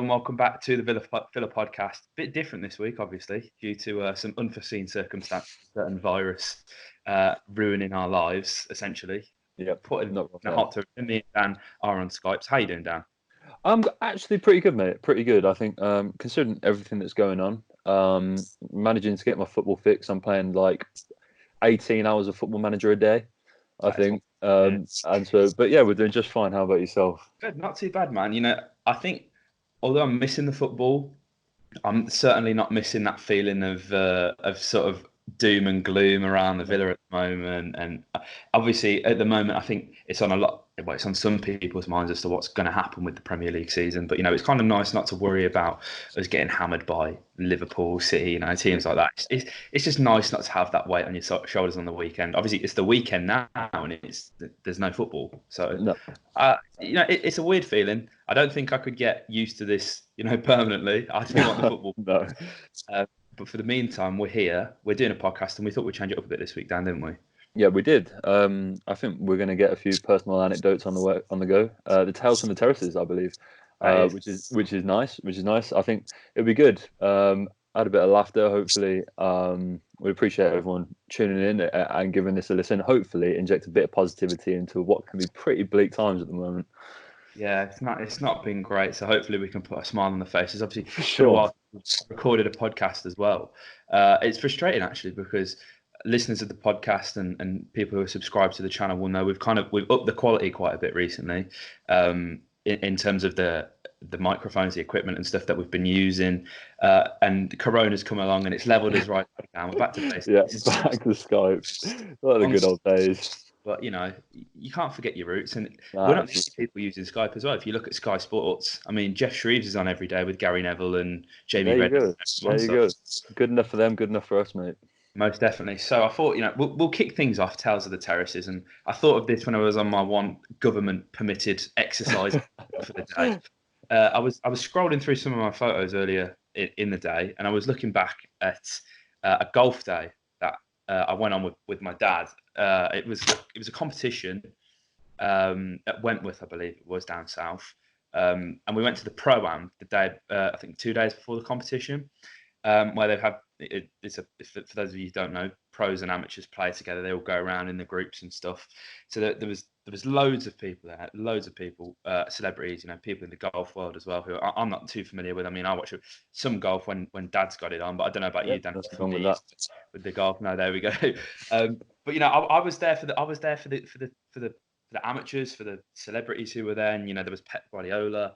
and welcome back to the Villa podcast. Bit different this week, obviously, due to some unforeseen circumstances, certain virus ruining our lives, essentially. Yep, Putting not a wrong hot to me and Dan are on Skype. How you doing, Dan? I'm actually pretty good, mate. Pretty good. I think, considering everything that's going on, managing to get my football fix. I'm playing like 18 hours of Football Manager a day, I That is think. what And so, but yeah, we're doing just fine. How about yourself? good, not too bad, man. I think although I'm missing the football, I'm certainly not missing that feeling of sort of doom and gloom around the Villa at the moment. And obviously, at the moment, I think it's on it's on some people's minds as to what's going to happen with the Premier League season. But it's kind of nice not to worry about us getting hammered by Liverpool, City, teams like that. It's just nice not to have that weight on your shoulders on the weekend. Obviously, it's the weekend now, and there's no football, so. No. It's a weird feeling. I don't think I could get used to this, permanently. I do want the football. No. But for the meantime, we're here. We're doing a podcast, and we thought we'd change it up a bit this week, Dan, didn't we? Yeah, we did. I think we're going to get a few personal anecdotes on the go. The tales from the terraces, I believe, which is nice. Which is nice. I think it'll be good. Add a bit of laughter. Hopefully, we appreciate everyone tuning in and giving this a listen. Hopefully, inject a bit of positivity into what can be pretty bleak times at the moment. Yeah, it's not been great. So hopefully we can put a smile on the faces. Obviously, For sure. We've recorded a podcast as well. It's frustrating actually because listeners of the podcast and people who are subscribed to the channel will know we've upped the quality quite a bit recently, in terms of the microphones, the equipment and stuff that we've been using. And Corona's come along and it's leveled us right down. We're back to basics. Yeah, back to Skype. Like the good old days. But you can't forget your roots, and Nah, we're not the only people using Skype as well. If you look at Sky Sports, I mean, Jeff Shreves is on every day with Gary Neville and Jamie there you Redknapp. go. There you go. Good enough for them. Good enough for us, mate. Most definitely. So I thought, we'll kick things off. Tales of the Terraces, and I thought of this when I was on my one government permitted exercise for the day. I was scrolling through some of my photos earlier in the day, and I was looking back at a golf day that I went on with my dad. It was a competition at Wentworth, I believe it was, down south, and we went to the Pro-Am the day, I think 2 days before the competition, where they've had for those of you who don't know, pros and amateurs play together. They all go around in the groups and stuff. So there was loads of people there, celebrities, people in the golf world as well, who I'm not too familiar with. I mean, I watch some golf when Dad's got it on, but I don't know about you, Dan. Nothing wrong with that. With the golf, no, there we go. But I was there for the amateurs, for the celebrities who were there, and there was Pep Guardiola,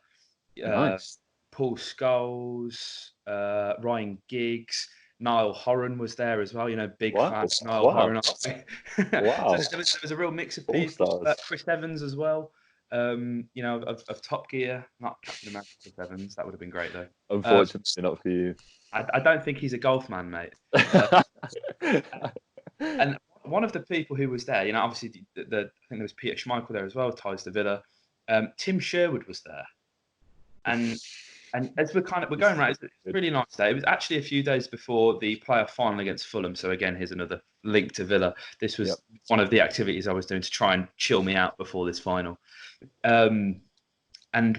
Nice. Paul Scholes, Ryan Giggs. Niall Horan was there as well, big fan of Niall Horan. Wow. So there was a real mix of people. Chris Evans as well, of Top Gear, not Captain America Chris Evans. That would have been great though. Unfortunately, not for you. I don't think he's a golf man, mate. And one of the people who was there, obviously I think there was Peter Schmeichel there as well, ties to Villa. Tim Sherwood was there, and as we're going around, it's a really nice day. It was actually a few days before the playoff final against Fulham. So again, here's another link to Villa. This was one of the activities I was doing to try and chill me out before this final. And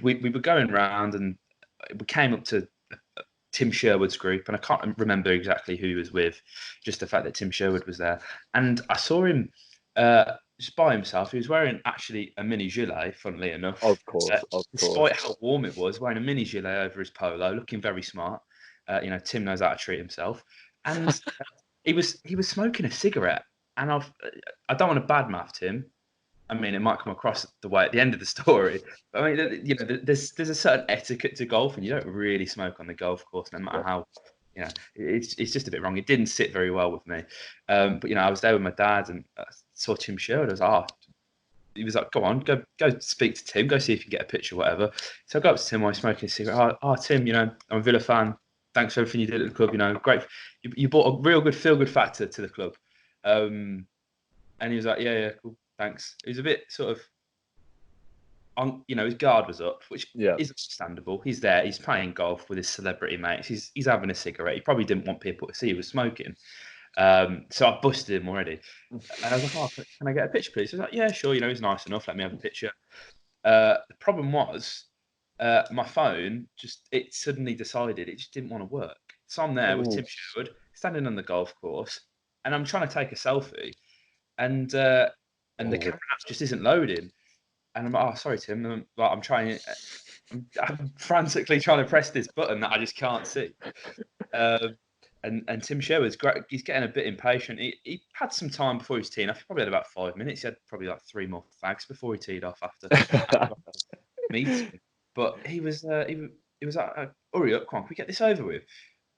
we were going around, and we came up to Tim Sherwood's group, and I can't remember exactly who he was with, just the fact that Tim Sherwood was there. And I saw him just by himself. He was wearing actually a mini gilet, funnily enough. Of course. Despite how warm it was, wearing a mini gilet over his polo, looking very smart. Tim knows how to treat himself. And he was smoking a cigarette. And I don't want to badmouth Tim. I mean, it might come across the way at the end of the story. But I mean, there's a certain etiquette to golf, and you don't really smoke on the golf course, no matter how. It's just a bit wrong. It didn't sit very well with me. But I was there with my dad and saw Tim Sherwood. I was he was like, "Go on, go speak to Tim. Go see if you can get a picture, or whatever." So I go up to Tim while he's smoking a cigarette. Tim, I'm a Villa fan. Thanks for everything you did at the club. Great. You brought a real good feel good factor to the club. And he was like, "Yeah, cool. Thanks." He was a bit sort of his guard was up, which is understandable. He's there, he's playing golf with his celebrity mates, he's having a cigarette. He probably didn't want people to see he was smoking. So I busted him already. And I was like, can I get a picture, please? He was like, yeah, sure, he's nice enough, let me have a picture. The problem was, my phone it suddenly decided it just didn't want to work. So I'm there with Tim Sherwood standing on the golf course, and I'm trying to take a selfie, and the camera app just isn't loading. And I'm like, oh, sorry, Tim. I'm trying. I'm frantically trying to press this button that I just can't see. And Tim Sherwood's great. He's getting a bit impatient. He had some time before he was teeing off. He probably had about 5 minutes. He had probably like 3 more fags before he teed off after meeting. But he was like, hurry up, come on, can we get this over with?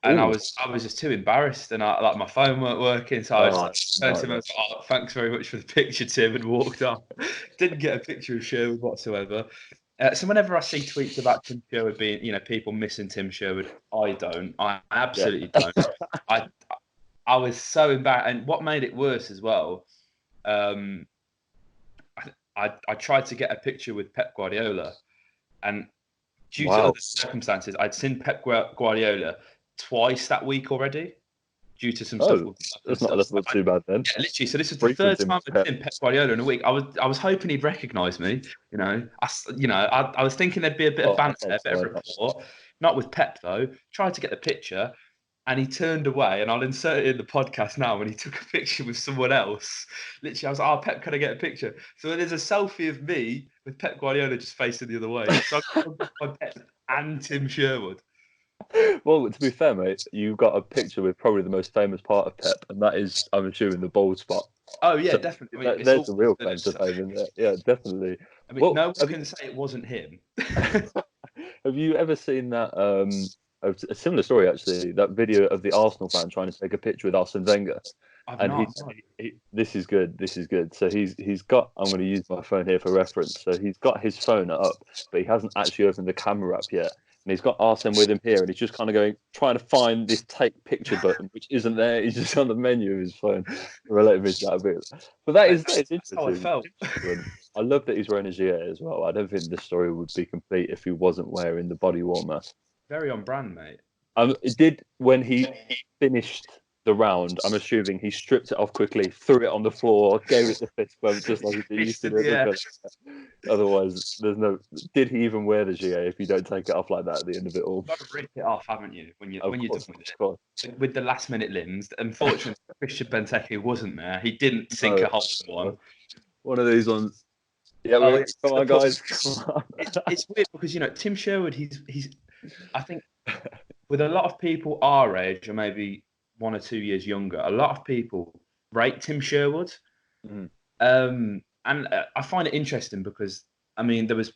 And I was just too embarrassed, and like my phone weren't working, so I was turned to him and was like, oh, thanks very much for the picture, Tim, and walked off. Didn't get a picture of Sherwood whatsoever. So whenever I see tweets about Tim Sherwood being, people missing Tim Sherwood, I don't. I absolutely don't. I was so embarrassed, and what made it worse as well, I tried to get a picture with Pep Guardiola, and due to other circumstances, I'd seen Pep Guardiola twice that week already, due to some stuff. That's not too bad then. Yeah, literally. So this was the third time I'd seen Pep Guardiola in a week. I was hoping he'd recognise me. I was thinking there'd be a bit of banter, a bit of rapport. Not with Pep though. Tried to get the picture, and he turned away. And I'll insert it in the podcast now. When he took a picture with someone else, literally, I was like, "Oh, Pep, can I get a picture?" So there's a selfie of me with Pep Guardiola just facing the other way. So I Pep and Tim Sherwood. Well, to be fair, mate, you've got a picture with probably the most famous part of Pep, and that is, I'm assuming, the bald spot. Oh yeah, definitely. I mean, there's the real claim to fame in there. Yeah, definitely. I mean, no one can say it wasn't him. Have you ever seen that? A similar story actually. That video of the Arsenal fan trying to take a picture with Arsene Wenger. This is good. This is good. So he's got. I'm going to use my phone here for reference. So he's got his phone up, but he hasn't actually opened the camera up yet. And he's got Arsene with him here, and he's just kind of trying to find this take picture button, which isn't there. He's just on the menu of his phone. Related me to that a bit. But that is interesting. How I felt. I love that he's wearing a gilet as well. I don't think the story would be complete if he wasn't wearing the body warmer. Very on brand, mate. It did when he finished the round. I'm assuming he stripped it off quickly, threw it on the floor, gave it the fist bump, just like he used to do. Yeah. Otherwise, there's no. Did he even wear the gilet if you don't take it off like that at the end of it all? You've got to rip it off, haven't you? When you're done with it. With the last minute limbs. Unfortunately, Christian Benteke wasn't there. He didn't sink a hole in one. One of these ones. Yeah, come on, guys. Come on. It's weird because Tim Sherwood. He's. I think with a lot of people our age, or maybe 1 or 2 years younger, a lot of people rate Tim Sherwood. And I find it interesting because, I mean, there was,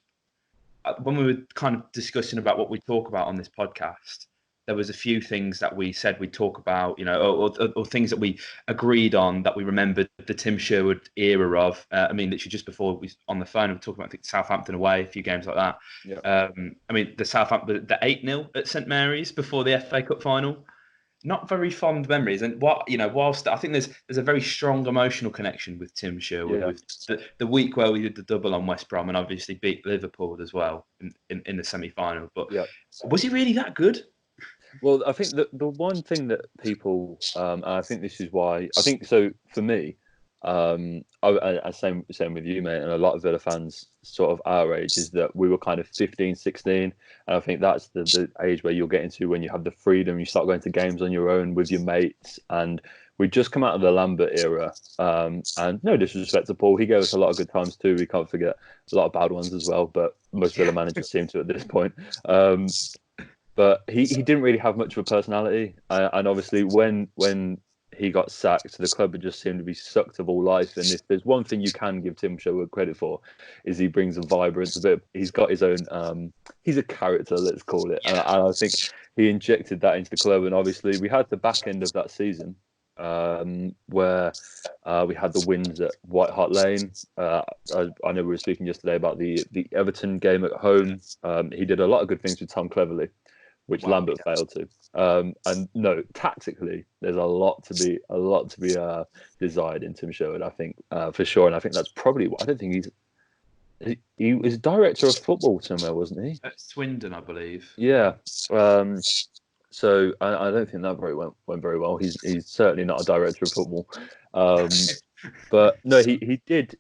when we were kind of discussing about what we talk about on this podcast, there was a few things that we said we'd talk about, or things that we agreed on that we remembered the Tim Sherwood era of. I mean, literally just before we on the phone, we were talking about, I think, Southampton away, a few games like that. Yeah. I mean, the 8-0 at St Mary's before the FA Cup final. Not very fond memories, and whilst I think there's a very strong emotional connection with Tim Sherwood, with the week where we did the double on West Brom and obviously beat Liverpool as well in the semi-final. But was he really that good? Well, I think the one thing that people, and I think this is why, I think so for me, same with you, mate, and a lot of Villa fans sort of our age, is that we were kind of 15, 16, and I think that's the age where you'll get into when you have the freedom, you start going to games on your own with your mates, and we just come out of the Lambert era, and no disrespect to Paul, he gave us a lot of good times too, we can't forget a lot of bad ones as well, but most Villa managers seem to at this point. But he didn't really have much of a personality, and obviously when he got sacked, the club had just seemed to be sucked of all life. And if there's one thing you can give Tim Sherwood credit for, is he brings a vibrance. He's got his own. He's a character, let's call it, and I think he injected that into the club. And obviously, we had the back end of that season where we had the wins at White Hart Lane. I know we were speaking yesterday about the Everton game at home. He did a lot of good things with Tom Cleverley, which Lambert failed to. And no, tactically, there's a lot to be desired in Tim Sherwood, I think, for sure. And I think that's probably what I don't think he was director of football somewhere, wasn't he? At Swindon, I believe. Yeah. So I don't think that went very well. He's certainly not a director of football. But no, he did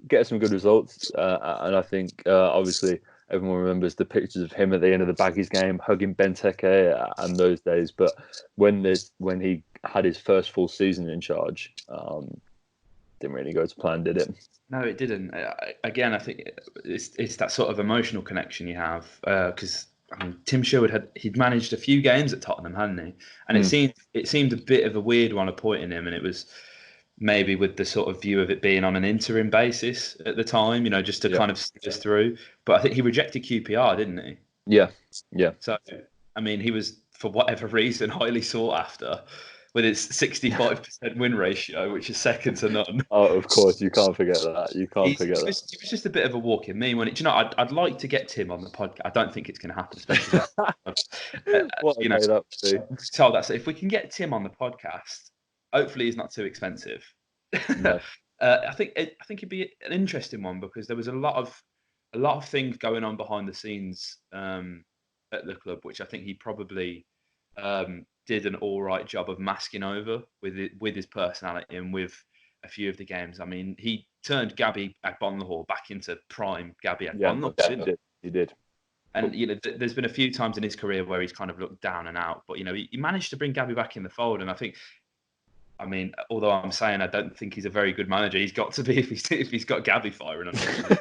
get some good results, and I think obviously everyone remembers the pictures of him at the end of the Baggies game hugging Benteke and those days. But when he had his first full season in charge, didn't really go to plan, did it? No, it didn't. Again, I think it's that sort of emotional connection you have because Tim Sherwood he'd managed a few games at Tottenham, hadn't he? And it seemed a bit of a weird one appointing him, and it was maybe with the sort of view of it being on an interim basis at the time, just to kind of see us through. But I think he rejected QPR, didn't he? Yeah. So, I mean, he was, for whatever reason, highly sought after with its 65% win ratio, which is second to none. Oh, of course, you can't forget that. You can't forget that. It was just a bit of a walk in meme. I'd like to get Tim on the podcast. I don't think it's going to happen, especially what a made up thing. So that's if we can get Tim on the podcast. Hopefully, he's not too expensive. No. I think it'd be an interesting one because there was a lot of things going on behind the scenes at the club, which I think he probably did an all right job of masking over with his personality and with a few of the games. I mean, he turned Gabby Agbonlahor back into prime Gabby Agbonlahor. Yeah, he did. And there's been a few times in his career where he's kind of looked down and out, but he managed to bring Gabby back in the fold. And I think, I mean, although I'm saying I don't think he's a very good manager, he's got to be if he's got Gabby firing on him.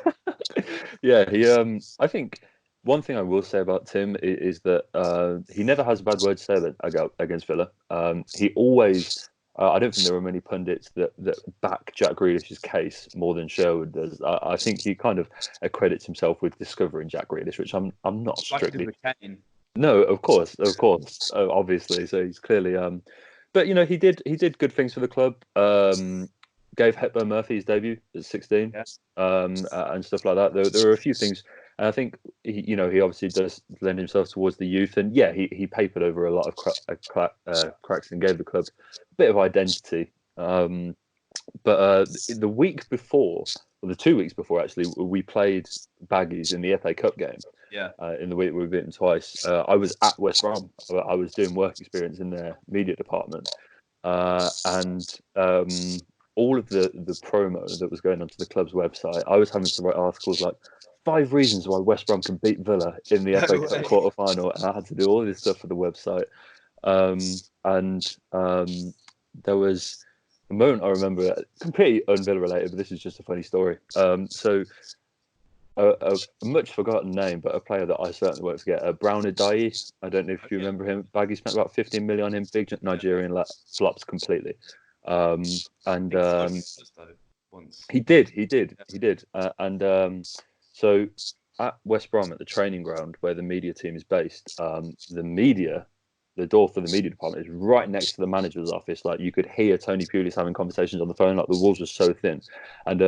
Yeah, I think one thing I will say about Tim is that he never has a bad word to say against Villa. He always, I don't think there are many pundits that back Jack Grealish's case more than Sherwood does. I think he kind of accredits himself with discovering Jack Grealish, which I'm not strictly. No, of course, obviously. So he's clearly, but he did good things for the club. Gave Hepburn Murphy his debut at 16, and stuff like that. There are a few things, and I think he obviously does lend himself towards the youth, and he papered over a lot of cracks and gave the club a bit of identity. But the week before, or the 2 weeks before, actually, we played Baggies in the FA Cup game. Yeah. In the week we were beaten twice. I was at West Brom. I was doing work experience in their media department, and all of the promo that was going onto the club's website, I was having to write articles like 5 reasons why West Brom can beat Villa in the FA Cup quarter final, and I had to do all this stuff for the website. There was a moment I remember, completely un-Villa related, but this is just a funny story. So a much forgotten name, but a player that I certainly won't forget, Brown Ideye. I don't know if you remember him. Baggy spent about 15 million on him. Big Nigerian lad, flops completely. He did. So at West Brom, at the training ground where the media team is based, the door for the media department is right next to the manager's office. Like, you could hear Tony Pulis having conversations on the phone. Like, the walls were so thin. And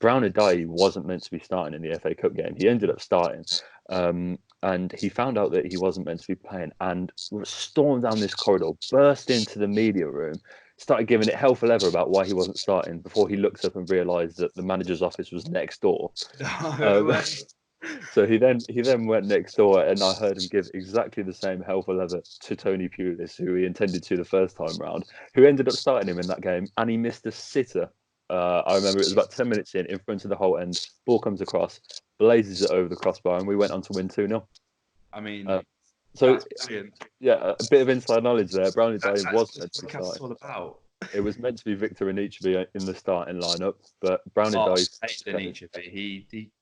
Brown Ideye wasn't meant to be starting in the FA Cup game. He ended up starting. And he found out that he wasn't meant to be playing and stormed down this corridor, burst into the media room, started giving it hell for leather about why he wasn't starting before he looked up and realised that the manager's office was next door. So he then went next door, and I heard him give exactly the same hell for leather to Tony Pulis, who he intended to the first time round, who ended up starting him in that game, and he missed a sitter. I remember it was about 10 minutes in front of the whole end. Ball comes across, blazes it over the crossbar, and we went on to win 2-0. I mean, so yeah, a bit of inside knowledge there. Brownie Day was meant to be starting. All about. It was meant to be Victor Anichebe in the starting lineup, but Brownie Day.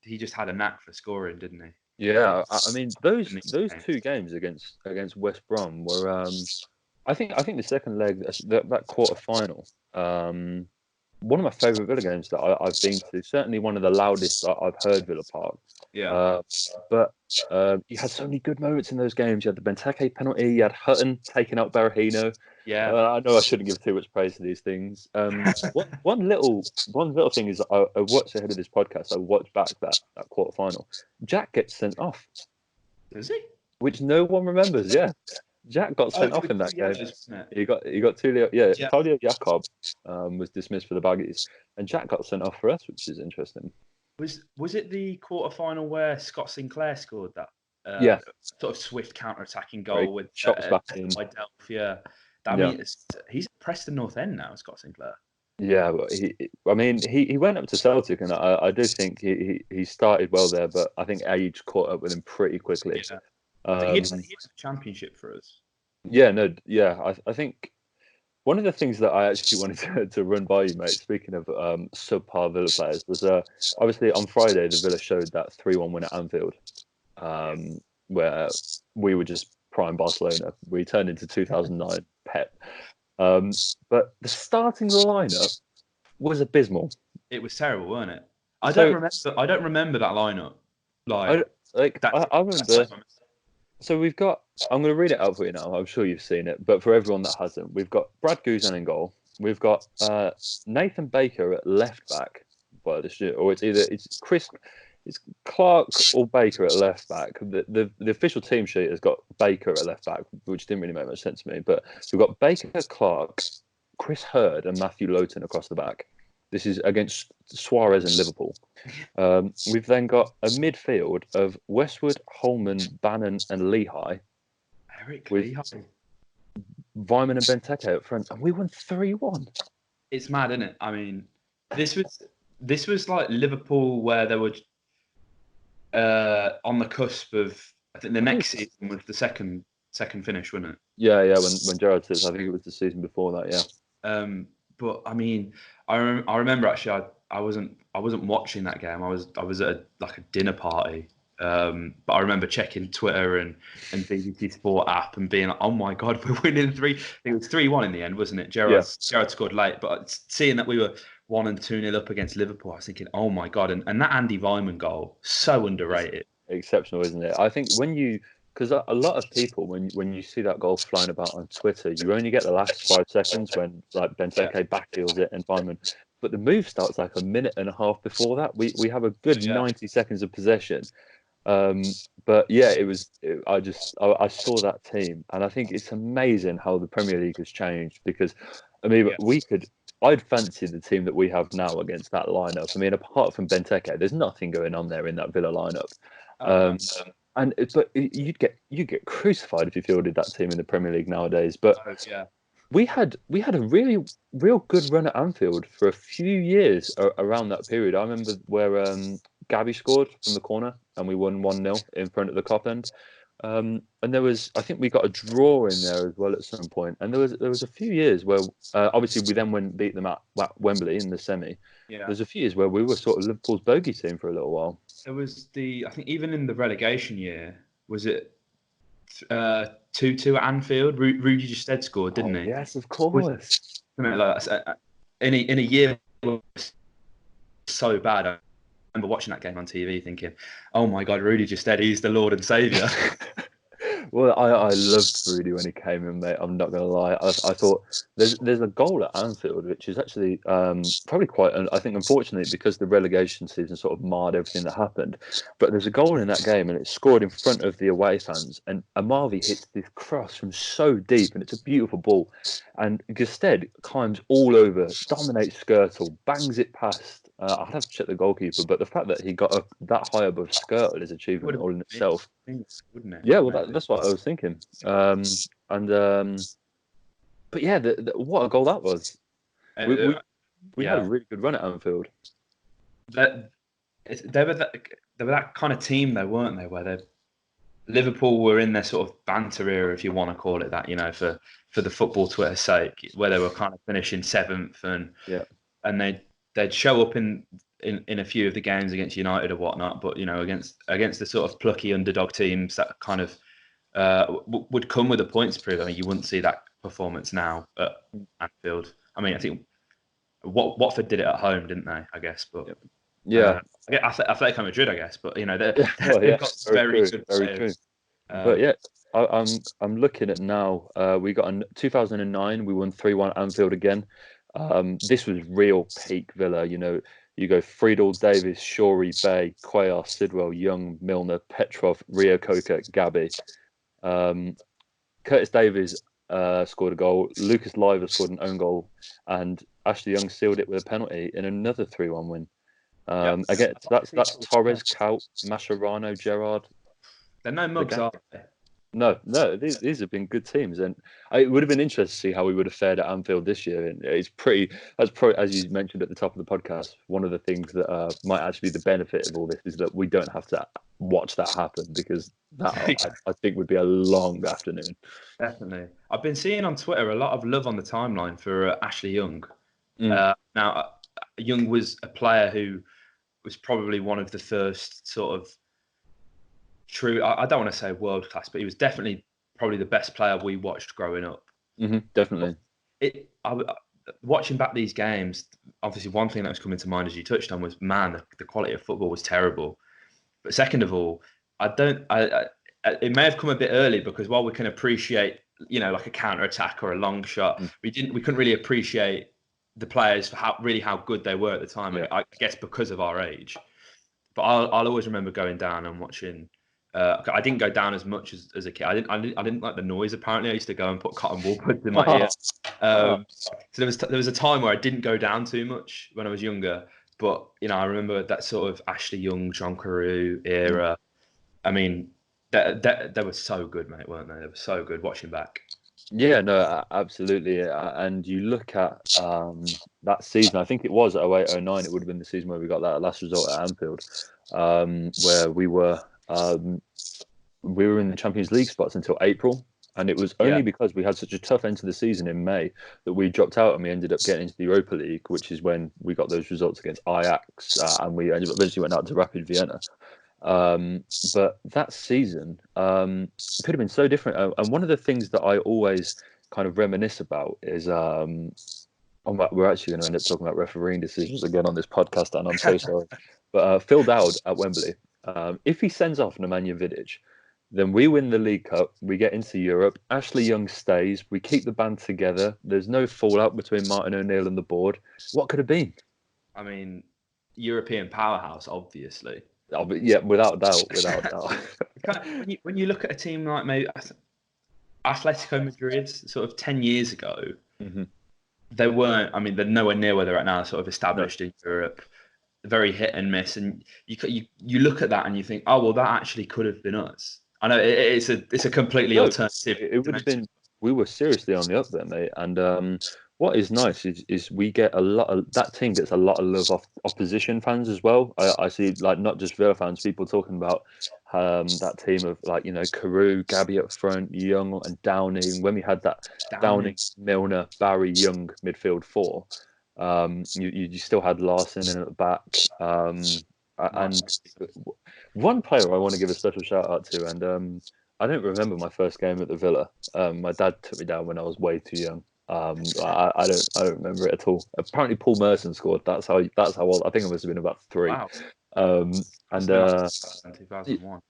He just had a knack for scoring, didn't he? Yeah, I mean those 2 games against West Brom were. I think the second leg, that quarter final, one of my favourite Villa games that I've been to. Certainly one of the loudest I've heard Villa Park. Yeah. But you had so many good moments in those games. You had the Benteke penalty. You had Hutton taking out Berahino. Yeah. I know I shouldn't give too much praise to these things. One little thing is I watched ahead of this podcast. I watched back that quarter final. Jack gets sent off. Does he? Which no one remembers. Yeah. Jack got sent off in that game. He got Tulio. Yeah, Claudio Jacob was dismissed for the Baggies, and Jack got sent off for us, which is interesting. Was it the quarter final where Scott Sinclair scored that? Sort of swift counter-attacking goal with shots back in. Yeah. That means he's at Preston North End now, Scott Sinclair. Yeah, but he went up to Celtic, and I do think he started well there, but I think age caught up with him pretty quickly. Yeah, I think Um, he had the championship for us. yeah, no, yeah, I think one of the things that I actually wanted to run by you, mate, speaking of subpar Villa players, was obviously on Friday the Villa showed that 3-1 win at Anfield, um, where we were just prime Barcelona. We turned into 2009 Pep. Um, but the starting lineup was abysmal. It was terrible, wasn't it? So I don't remember that lineup. I Like like that's I remember. So we've got. I'm going to read it out for you now. I'm sure you've seen it, but for everyone that hasn't, we've got Brad Guzan in goal. We've got Nathan Baker at left back. Well, or it's Clark or Baker at left back. The official team sheet has got Baker at left back, which didn't really make much sense to me. But we've got Baker, Clark, Chris Hurd, and Matthew Lowton across the back. This is against Suarez and Liverpool. We've then got a midfield of Westwood, Holman, Bannon, and Lehigh, Eric with Lehigh. Vyman and Benteke up front, and we won 3-1. It's mad, isn't it? I mean, this was this was like Liverpool where they were on the cusp of. I think the next season was the second finish, wasn't it? Yeah, yeah. When Gerrard says, I think it was the season before that. Yeah. But I mean, I remember actually I wasn't watching that game. I was at like a dinner party. But I remember checking Twitter and BBC Sport app and being like, oh my God, we're winning three. I think it was 3-1 in the end, wasn't it? Yeah. Gerrard scored late, but seeing that we were 1 and 2-0 up against Liverpool, I was thinking, oh my God, and that Andy Vyman goal, so underrated. Exceptional, isn't it? I think because a lot of people, when you see that goal flying about on Twitter, you only get the last 5 seconds when like Benteke backheels it and Feynman, but the move starts like a minute and a half before that. We have a good 90 seconds of possession. But yeah, I saw that team, and I think it's amazing how the Premier League has changed because, I mean, I'd fancy the team that we have now against that lineup. I mean, apart from Benteke, there's nothing going on there in that Villa lineup. Oh, But you'd get crucified if you fielded that team in the Premier League nowadays. But yeah. we had a really real good run at Anfield for a few years around that period. I remember where Gabby scored from the corner and we won 1-0 in front of the Cop End. And I think we got a draw in there as well at some point. And there was a few years where obviously we then went and beat them at Wembley in the semi. Yeah. There's a few years where we were sort of Liverpool's bogey team for a little while. There was I think even in the relegation year, was it 2-2 at Anfield? Rudy Gestede scored, didn't he? Yes, of course. Something like that. In a year so bad, I remember watching that game on TV thinking, oh my God, Rudy Gestede, he's the Lord and Saviour. Well, I loved Rudy when he came in, mate. I'm not going to lie. I thought there's a goal at Anfield, which is actually probably quite, I think, unfortunately, because the relegation season sort of marred everything that happened. But there's a goal in that game, and it's scored in front of the away fans. And Amavi hits this cross from so deep, and it's a beautiful ball. And Gusted climbs all over, dominates Skirtle, bangs it past. I'd have to check the goalkeeper, but the fact that he got up that high above Skirtle is achievement all in itself. Wouldn't it? Yeah, well, that's what I was thinking. But yeah, what a goal that was. We had a really good run at Anfield. They were that kind of team, though, weren't they? Where Liverpool were in their sort of banter era, if you want to call it that, for the football Twitter sake, where they were kind of finishing seventh and they'd show up in a few of the games against United or whatnot, but against the sort of plucky underdog teams that kind of would come with a points prove. I mean, you wouldn't see that performance now at Anfield. I mean, I think Watford did it at home, didn't they? I guess, but yeah, Atletico Madrid, I guess, but they've got very good players. But yeah, I'm looking at now. We got in 2009. We won 3-1 at Anfield again. This was real peak Villa. You go Friedel, Davis, Shorey, Bay, Cuellar, Sidwell, Young, Milner, Petrov, Rio Coca, Gabby. Curtis Davies scored a goal. Lucas Leiva scored an own goal, and Ashley Young sealed it with a penalty in another 3-1 win. Again, that's Torres, Kaut, Mascherano, Gerrard. They're no mugs, are they? No, no, these have been good teams, and it would have been interesting to see how we would have fared at Anfield this year. And it's pretty, that's probably, as you mentioned at the top of the podcast, one of the things that might actually be the benefit of all this is that we don't have to watch that happen, because that I think would be a long afternoon. Definitely. I've been seeing on Twitter a lot of love on the timeline for Ashley Young. Mm. Now, Young was a player who was probably one of the first sort of true, I don't want to say world class, but he was definitely probably the best player we watched growing up. Definitely. Watching back these games, obviously one thing that was coming to mind as you touched on was, man, the quality of football was terrible. But second of all, it may have come a bit early, because while we can appreciate, like a counter attack or a long shot, we couldn't really appreciate the players for how good they were at the time. Yeah. I guess because of our age. But I'll always remember going down and watching. I didn't go down as much as a kid. I didn't like the noise. Apparently, I used to go and put cotton wool buds in my ear. So there was a time where I didn't go down too much when I was younger. But I remember that sort of Ashley Young, John Carew era. I mean, they were so good, mate, weren't they? They were so good watching back. Yeah, no, absolutely. And you look at that season, I think it was 08-09, it would have been the season where we got that last result at Anfield, where we were in the Champions League spots until April. And it was only because we had such a tough end to the season in May that we dropped out, and we ended up getting into the Europa League, which is when we got those results against Ajax, and we eventually went out to Rapid Vienna. But that season could have been so different. And one of the things that I always kind of reminisce about is we're actually going to end up talking about refereeing decisions again on this podcast, and I'm so sorry. But Phil Dowd at Wembley, if he sends off Nemanja Vidic, then we win the League Cup, we get into Europe, Ashley Young stays, we keep the band together, there's no fallout between Martin O'Neill and the board. What could have been? I mean, European powerhouse, obviously. Oh, but yeah, without doubt. When you look at a team like maybe Atletico Madrid, sort of 10 years ago, they weren't. I mean, they're nowhere near where they're at now. Sort of established in Europe, very hit and miss. And you look at that and you think, oh well, that actually could have been us. I know it's a completely alternative. It would have been. We were seriously on the up there, mate. And what is nice is we get a lot of that team gets a lot of love off opposition fans as well. I see, like, not just Villa fans, people talking about that team of, like, Carew, Gabby up front, Young and Downing. When we had that Downing, Milner, Barry, Young midfield four, you still had Larson in at the back. And one player I want to give a special shout out to, and I don't remember my first game at the Villa. My dad took me down when I was way too young. I don't remember it at all. Apparently, Paul Merson scored. That's how old. I think I must have been about 3. Wow. And 2001.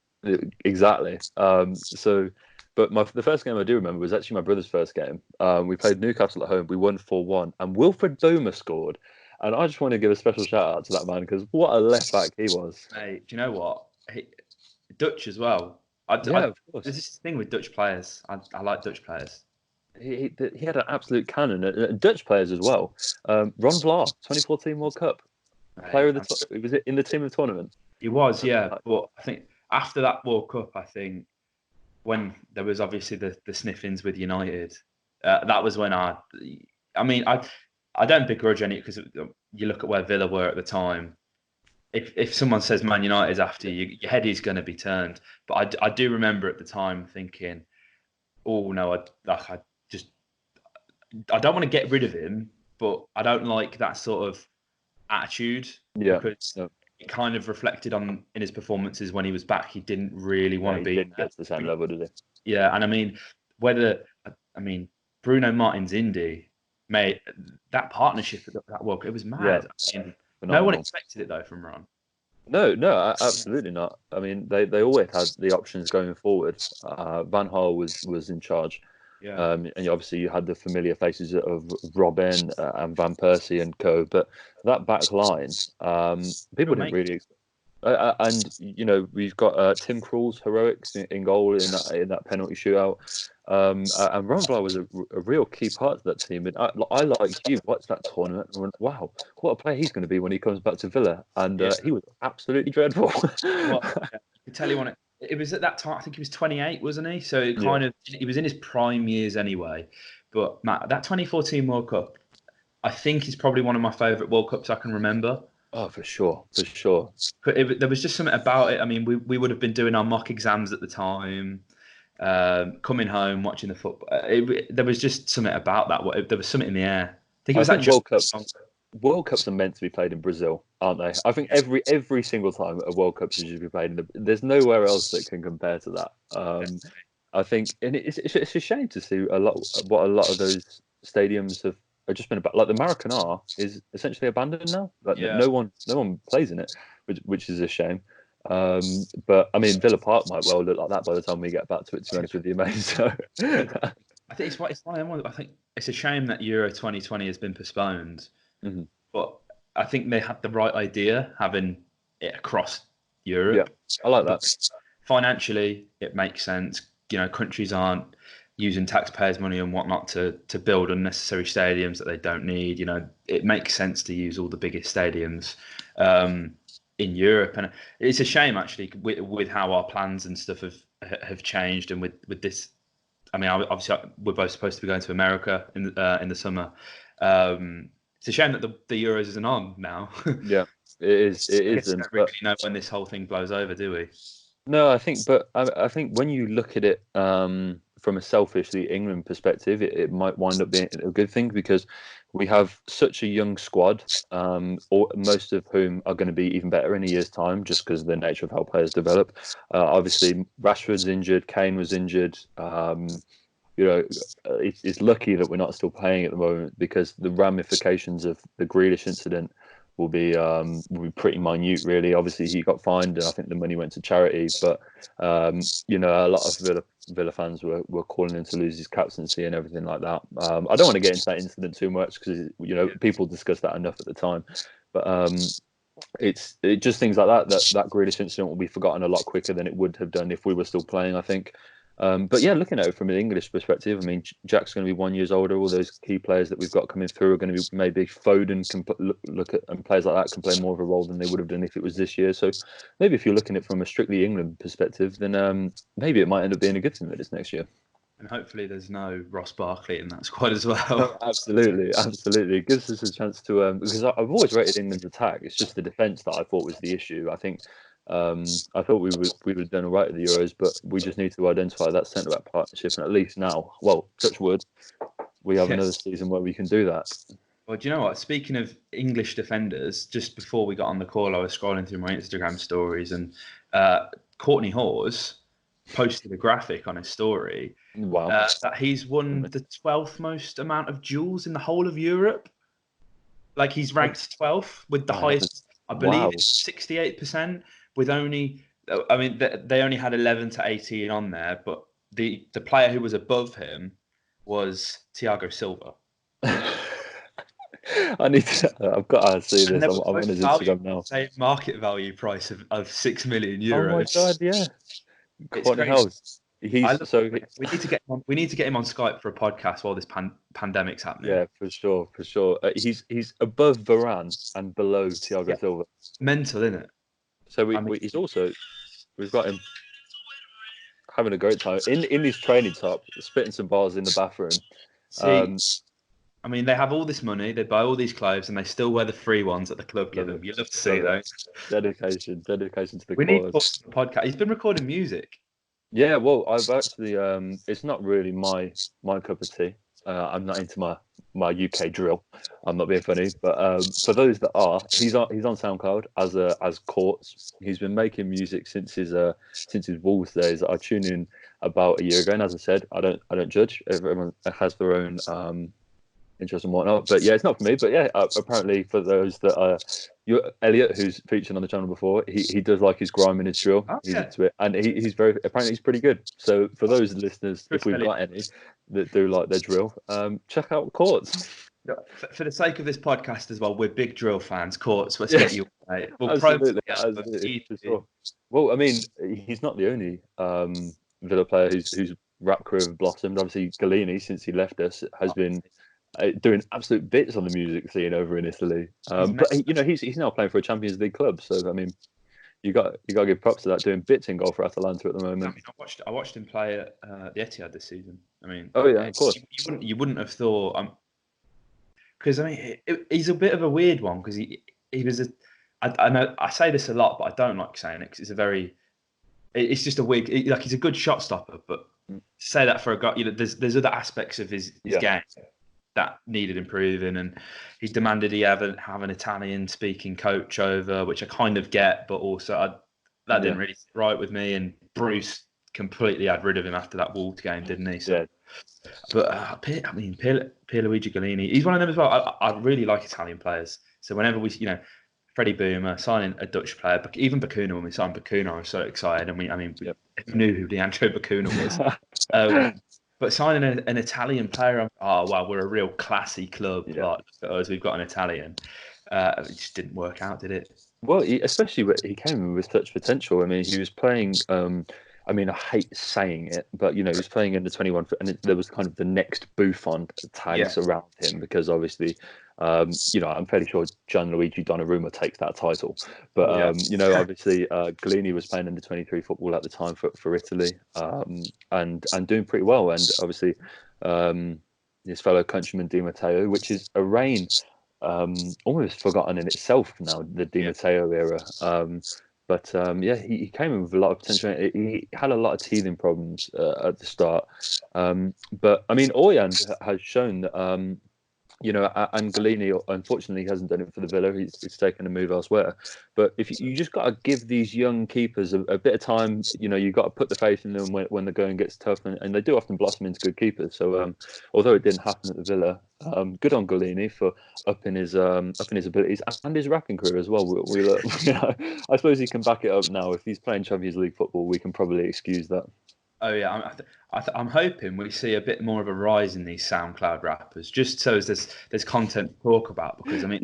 Exactly. But the first game I do remember was actually my brother's first game. We played Newcastle at home. We won 4-1, and Wilfred Boomer scored. And I just want to give a special shout out to that man, because what a left back he was. Hey, do you know what? Dutch as well. Of course. There's this thing with Dutch players. I like Dutch players. He had an absolute cannon. Dutch players as well. Ron Vlaar, 2014 World Cup, player of the was it in the team of the tournament? He was, yeah. But I think after that World Cup, I when there was obviously the sniffings with United, that was when I don't begrudge any, because you look at where Villa were at the time. If someone says Man United's after you, your head is going to be turned. But I do remember at the time thinking, oh no, I don't want to get rid of him, but I don't like that sort of attitude. Yeah, because it kind of reflected in his performances when he was back. He didn't really want to be. He didn't get to the same level, did he? Yeah, and I mean, Bruno Martins Indy, mate, that partnership at that World Cup, it was mad. Yeah, no one expected it though from Ron. No, absolutely not. I mean, they always had the options going forward. Van Gaal was in charge. Yeah. And obviously you had the familiar faces of Robin and Van Persie and co. But that back line, people didn't really. And we've got Tim Krul's heroics in goal in that penalty shootout. And Ron Vlaar was a real key part of that team. And I like you watched that tournament and went, wow, what a player he's going to be when he comes back to Villa. And he was absolutely dreadful. Well, I can tell you it was at that time. I think he was 28, wasn't he? So it Yeah. he was in his prime years anyway. But Matt, that 2014 World Cup, I think is probably one of my favourite World Cups I can remember. Oh, for sure, for sure. But there was just something about it. I mean, we would have been doing our mock exams at the time, coming home, watching the football. There was just something about that. There was something in the air. I think it was I think that World Cups are meant to be played in Brazil, aren't they? I think every single time a World Cup should be played there's nowhere else that can compare to that. I think, and it's a shame to see a lot of those stadiums have just been about. Like the Maracanã is essentially abandoned now. Like Yeah. no one plays in it, which is a shame. But I mean, Villa Park might well look like that by the time we get back to it. To be honest with you, mate. So I think it's one of them ones. I think it's a shame that Euro 2020 has been postponed, but I think they had the right idea having it across Europe. Yeah, I like that. Financially, it makes sense. You know, countries aren't using taxpayers' money and whatnot to build unnecessary stadiums that they don't need. You know, it makes sense to use all the biggest stadiums in Europe, and it's a shame actually with how our plans and stuff have changed, and with this. I mean, obviously, we're both supposed to be going to America in the summer. It's a shame that the Euros isn't on now. Yeah, it is. It I isn't. don't really know when this whole thing blows over, do we? No, I think when you look at it from a selfishly England perspective, it might wind up being a good thing because we have such a young squad, or most of whom are going to be even better in a year's time, just because of the nature of how players develop. Obviously, Rashford's injured, Kane was injured. You know, it's lucky that we're not still playing at the moment because the ramifications of the Grealish incident will be pretty minute, really. Obviously, he got fined, and I think the money went to charity. But you know, a lot of Villa fans were calling him to lose his captaincy and everything like that. I don't want to get into that incident too much because you know people discussed that enough at the time. But it's just things like that Grealish incident will be forgotten a lot quicker than it would have done if we were still playing, I think. But yeah, looking at it from an English perspective, I mean, Jack's going to be 1 year older. All those key players that we've got coming through are going to be maybe Foden can look at, and players like that can play more of a role than they would have done if it was this year. So maybe if you're looking at it from a strictly England perspective, then maybe it might end up being a good thing that it's next year. And hopefully, there's no Ross Barkley in that squad as well. No, absolutely. It gives us a chance to because I've always rated England's attack. It's just the defence that I thought was the issue. I think I thought we would have done all right at the Euros, but we just need to identify that centre back partnership, and at least now, well, touch wood, we have another season where we can do that. Well, do you know what? Speaking of English defenders, just before we got on the call, I was scrolling through my Instagram stories, and Courtney Hawes posted a graphic on his story. Wow. That he's won the 12th most amount of duels in the whole of Europe. Like he's ranked 12th with the highest, I believe it's 68%. With only, I mean, they only had 11 to 18 on there, but the player who was above him was Thiago Silva. I've got to see this. I'm on his Instagram now. Same market value price of 6 million euros. Oh my god, yeah. Courtney Hawes. We need to get him on Skype for a podcast while this pandemic's happening. Yeah, for sure. He's above Varane and below Thiago Silva. Mental, isn't it? So we've got him having a great time in his training top, spitting some bars in the bathroom. I mean, they have all this money, they buy all these clothes, and they still wear the free ones that the club give them. You love to see those. Dedication to the cause. We need a podcast. He's been recording music. Yeah, well, I've actually. It's not really my cup of tea. I'm not into my UK drill. I'm not being funny, but for those that are, he's on SoundCloud as Courts. He's been making music since his Wolves days. I tuned in about a year ago, and as I said, I don't judge. Everyone has their own interest and whatnot. But yeah, it's not for me. But yeah, apparently for those that are, Elliot, who's featured on the channel before, he does like his grime and his drill. He's into it, and he's he's pretty good. So for those listeners, if we've got any that do like their drill, check out Courts. For the sake of this podcast as well, we're big drill fans. Courts, let's get you. We'll absolutely. For sure. Well, I mean, he's not the only Villa player whose rap career has blossomed. Obviously, Galini, since he left us, has been doing absolute bits on the music scene over in Italy. But you know, he's now playing for a Champions League club. So I mean, you got to give props to that, doing bits in goal for Atalanta at the moment. I mean, I watched him play at the Etihad this season. I mean, oh yeah, of course. You wouldn't have thought because I mean he's a bit of a weird one because he was I know I say this a lot, but I don't like saying it because it's just a weird, like he's a good shot stopper, but say that for a guy, there's other aspects of his game that needed improving, and he demanded he have an Italian speaking coach over, which I kind of get, but also that didn't really sit right with me. And Bruce completely had rid of him after that Wolves game, didn't he? So, but I mean, Pierluigi Golini, he's one of them as well. I really like Italian players, so whenever we, Freddie Boomer signing a Dutch player, but even Bacuna, when we signed Bacuna, I was so excited. And we knew who Leandro Bacuna was. But signing an Italian player, we're a real classy club. Yeah. Like us, we've got an Italian. It just didn't work out, did it? Well, especially when he came with such potential. I mean, he was playing. I mean, I hate saying it, but he was playing in the 21, and there was kind of the next Buffon tags around him because obviously, I'm fairly sure Gianluigi Donnarumma takes that title, but obviously, Golini was playing in the 23 football at the time for Italy, and doing pretty well, and obviously, his fellow countryman Di Matteo, which is a reign almost forgotten in itself now, the Di Matteo era. But he came in with a lot of potential. He had a lot of teething problems at the start. But I mean, Orjan has shown that, and Golini, unfortunately, hasn't done it for the Villa. He's taken a move elsewhere. But if you just got to give these young keepers a bit of time, you've got to put the faith in them when the going gets tough, and they do often blossom into good keepers. So although it didn't happen at the Villa, good on Golini for upping his abilities and his rapping career as well. I suppose he can back it up now. If he's playing Champions League football, we can probably excuse that. Oh yeah, I'm hoping we see a bit more of a rise in these SoundCloud rappers, just so there's content to talk about. Because I mean,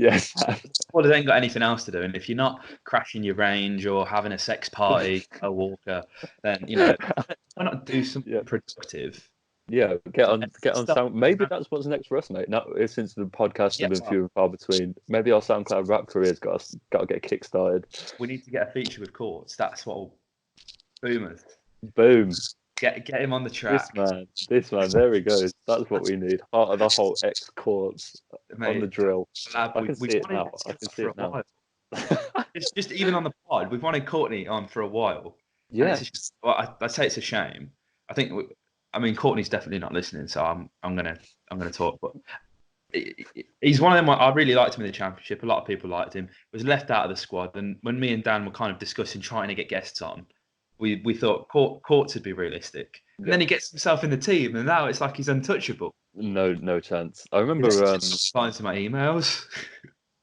well, they ain't got anything else to do, and if you're not crashing your range or having a sex party, a walker, then why not do something productive? Yeah, get on sound. Maybe that's what's next for us, mate. Now, since the podcast have been few and far between, maybe our SoundCloud rap career's got to get kick-started. We need to get a feature with Courts. That's what boomers. Boom. Get him on the track. This man. There he goes. That's what we need. Heart of the whole Courts on the drill. I can see it now. Just even on the pod, we've wanted Courtney on for a while. Yeah. I say it's a shame. I think. Courtney's definitely not listening, so I'm gonna talk. But he's one of them. I really liked him in the Championship. A lot of people liked him. Was left out of the squad, and when me and Dan were kind of discussing trying to get guests on, we thought Courts would be realistic. And then he gets himself in the team, and now it's like he's untouchable. No chance. I remember replying to my emails.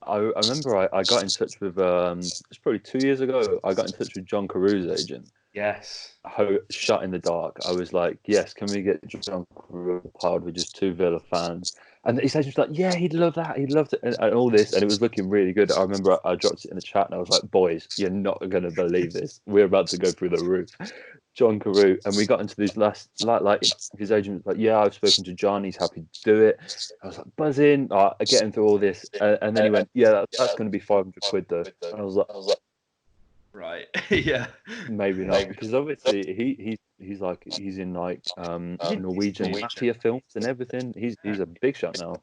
I remember I got in touch with it's probably 2 years ago. I got in touch with John Caru's agent. Yes. Shut in the dark. I was like, yes, can we get John Carew pod with just 2 Villa fans? And his agent was like, yeah, he'd love that. He'd love it. And all this. And it was looking really good. I remember I dropped it in the chat and I was like, boys, you're not going to believe this. We're about to go through the roof. John Carew. And we got into these last, like his agent was like, yeah, I've spoken to John. He's happy to do it. I was like, buzzing. Getting through all this. And then he went, yeah, that's going to be 500 quid though. And I was like, right. Yeah. Maybe not, because obviously he's in Norwegian mafia films and everything. He's a big shot now.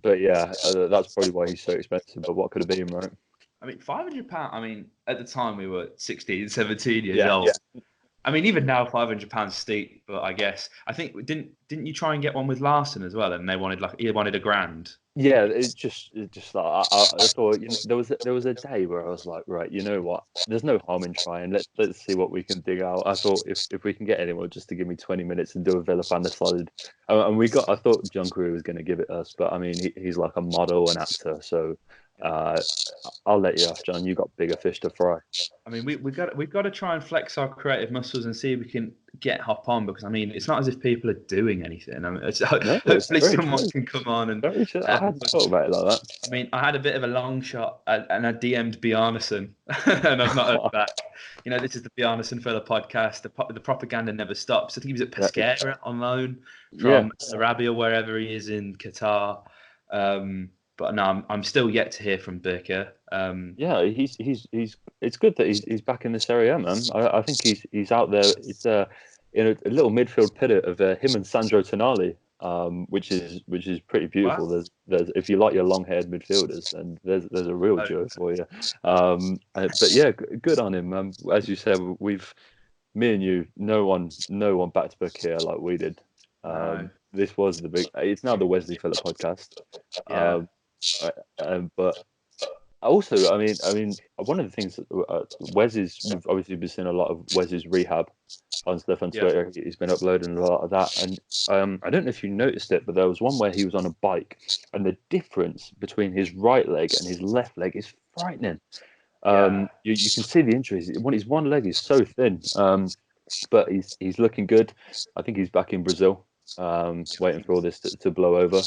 But yeah, that's probably why he's so expensive. But what could have been, right? I mean, £500. I mean, at the time we were 16, 17 years old. Yeah. I mean, even now, £500 steep. But I guess I think didn't you try and get one with Larson as well? And he wanted £1,000. Yeah, it's just like I thought. There was a day where I was like, right, you know what? There's no harm in trying. Let's see what we can dig out. I thought if we can get anyone just to give me 20 minutes and do a Villa fan decided, and I thought John Carew was going to give it us, but I mean he's like a model and actor, so. I'll let you off, John. You got bigger fish to fry. I mean, we've got to try and flex our creative muscles and see if we can hop on, because I mean, it's not as if people are doing anything. I mean, hopefully someone can come on and. I hadn't thought about it like that. I mean, I had a bit of a long shot and I DM'd Bjarnason, and I've not heard back. This is the Bjarnason Fella podcast. The propaganda never stops. I think he was at Pescara on loan from Arabia, wherever he is in Qatar. but no, I'm still yet to hear from Birker. Yeah, he's it's good that he's back in this area, man. I think he's out there. It's in a little midfield pivot of him and Sandro Tonali, which is pretty beautiful. Wow. There's if you like your long-haired midfielders, then there's a real Oh, joy for you. But yeah, good on him. As you said, me and you, no one backed Birker like we did. no. This was the big. It's now the Wesley Phillip podcast. Yeah. Um, but also, I mean, one of the things Wes's, we've obviously been seeing a lot of Wes's rehab on stuff on Yeah. Twitter. He's been uploading a lot of that, and I don't know if you noticed it, but there was one where he was on a bike, and the difference between his right leg and his left leg is frightening. Yeah. You can see the injuries. His one leg is so thin, but he's looking good. I think he's back in Brazil, waiting for all this to blow over.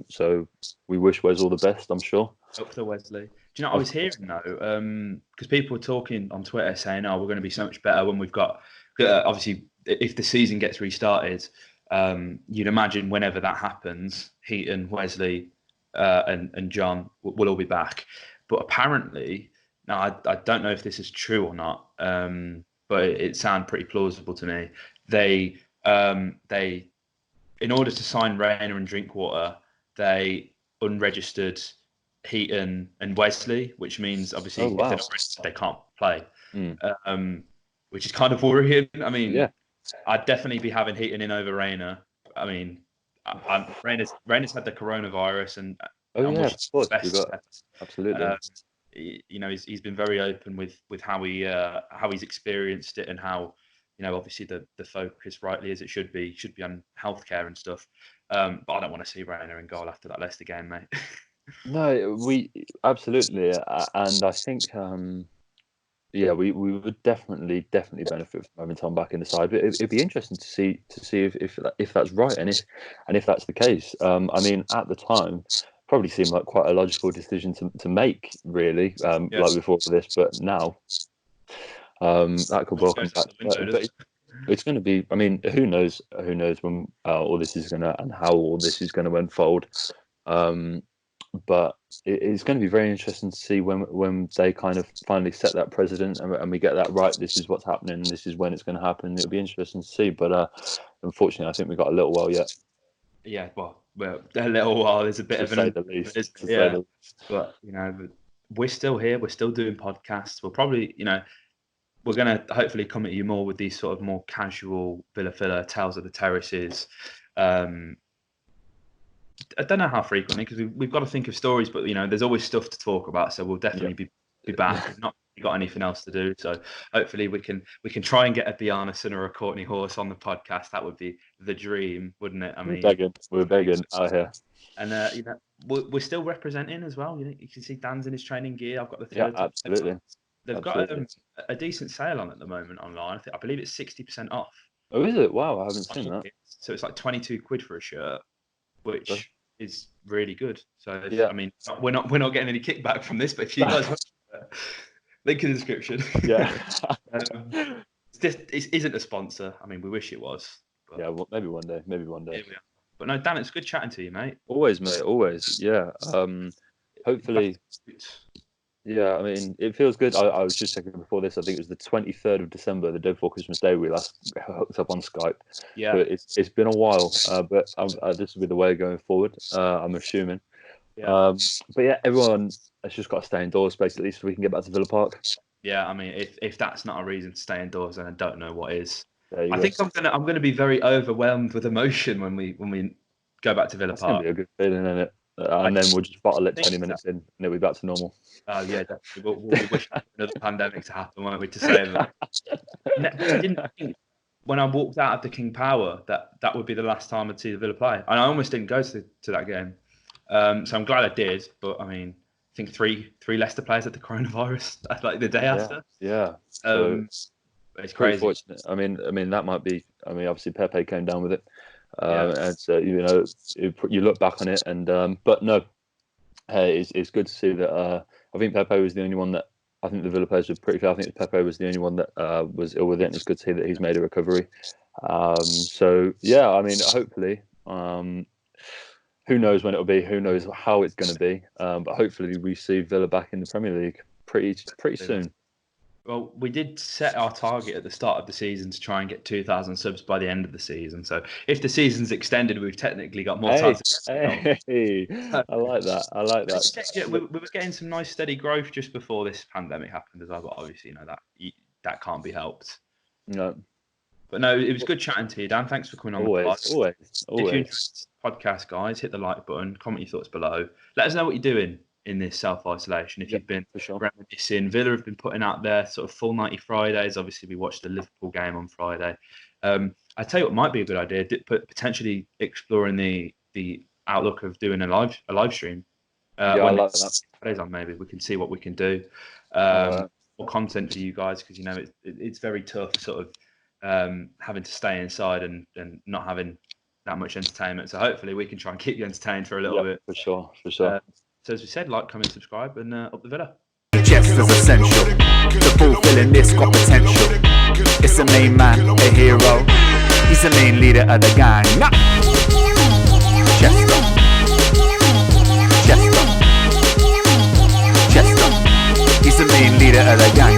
So we wish Wes all the best, I'm sure. Up to Wesley. Do you know what I was hearing though? Because people were talking on Twitter saying, "Oh, we're going to be so much better when we've got." Obviously, if the season gets restarted, you'd imagine whenever that happens, Heaton, Wesley, and John will all be back. But apparently, now I don't know if this is true or not, but it sounded pretty plausible to me. They in order to sign Rayner and Drinkwater, they unregistered Heaton and Wesley, which means obviously if they're not registered, they can't play, which is kind of worrying. I mean, Yeah. I'd definitely be having Heaton in over Rayner. I mean, Rayner's had the coronavirus, and Oh I'm yeah, wishing of course. him the best. Absolutely. He's been very open with how he's experienced it and how obviously the focus, rightly as it should be on healthcare and stuff. But I don't want to see Rayner in goal after that Leicester game, mate. No, we absolutely, and I think yeah, we would definitely benefit from having Tom back in the side. But it'd be interesting to see if that's right and if that's the case. I mean, at the time, probably seemed like quite a logical decision to make, really, like before this. But now, that could well come back. But it's going to be. I mean, who knows? Who knows when all this is gonna and how all this is going to unfold. But it's going to be very interesting to see when they kind of finally set that precedent and we get that right. This is what's happening. This is when it's going to happen. It'll be interesting to see. But unfortunately, I think we've got a little while yet. Yeah, well, a little while. There's a bit of an, the least. Yeah, but we're still here. We're still doing podcasts. We'll probably, we're going to hopefully come at you more with these sort of more casual Villa Filler tales of the terraces. I don't know how frequently because we've got to think of stories, but there's always stuff to talk about. So we'll definitely be back. We've not got anything else to do, so hopefully we can try and get a Bjarnason or a Courtney Horse on the podcast. That would be the dream, wouldn't it? I mean, we're begging out here, and we're still representing as well. You can see Dan's in his training gear. I've got the third. Yeah, absolutely. They've got a decent sale on at the moment online. I believe it's 60% off. Oh, is it? Wow, I haven't seen that. So it's like 22 quid for a shirt, which is really good. So I mean, we're not getting any kickback from this, but if you guys link in the description. Yeah. It isn't a sponsor. I mean, we wish it was. But... Yeah, well, maybe one day. But no, Dan, it's good chatting to you, mate. Always, mate. Always. Yeah. Hopefully. Yeah, I mean, it feels good. I was just checking before this. I think it was the 23rd of December, the day before Christmas Day. We last hooked up on Skype. Yeah, but it's been a while. But this will be the way going forward. I'm assuming. Yeah. But yeah, everyone has just got to stay indoors basically, so we can get back to Villa Park. Yeah, I mean, if that's not a reason to stay indoors, then I don't know what is. I think I'm gonna be very overwhelmed with emotion when we go back to Villa Park. It's gonna be a good feeling, isn't it? And then we'll just bottle it 20 minutes in, and it'll be back to normal. Oh yeah, definitely. We'll wish another pandemic to happen, won't we? To save it. I didn't think when I walked out of the King Power that would be the last time I'd see the Villa play, and I almost didn't go to that game. So I'm glad I did. But I mean, I think three Leicester players had the coronavirus like the day after. Yeah. So it's crazy. Fortunate. I mean that might be. I mean, obviously Pepe came down with it. And so you look back on it, and but no, it's good to see that. I think Pepe was the only one that I think the Villa players were pretty fair. I think Pepe was the only one that was ill with it, and it's good to see that he's made a recovery. So yeah, I mean, hopefully who knows when it'll be? Who knows how it's going to be? But hopefully we see Villa back in the Premier League pretty soon. Well, we did set our target at the start of the season to try and get 2,000 subs by the end of the season. So if the season's extended, we've technically got more time. Hey, I like that. Yeah, we were getting some nice steady growth just before this pandemic happened as well. But obviously, that can't be helped. No. But no, it was good chatting to you, Dan. Thanks for coming on. Always. If you enjoyed the podcast, guys, hit the like button, comment your thoughts below. Let us know what you're doing in this self-isolation. If you've been reminiscing, Villa have been putting out their sort of full 90 Fridays. Obviously, we watched the Liverpool game on Friday. I tell you what might be a good idea, potentially exploring the outlook of doing a live stream. I like that. Fridays on, maybe we can see what we can do. More content for you guys, because it's very tough sort of having to stay inside and not having that much entertainment. So hopefully we can try and keep you entertained for a little bit. For sure. So as we said, like, comment, subscribe, and up the Villa. Chester's essential. The fulfilling this got potential. It's a main man, a hero. He's the main leader of the gang. Chester. Chester. Chester. He's the main leader of the gang.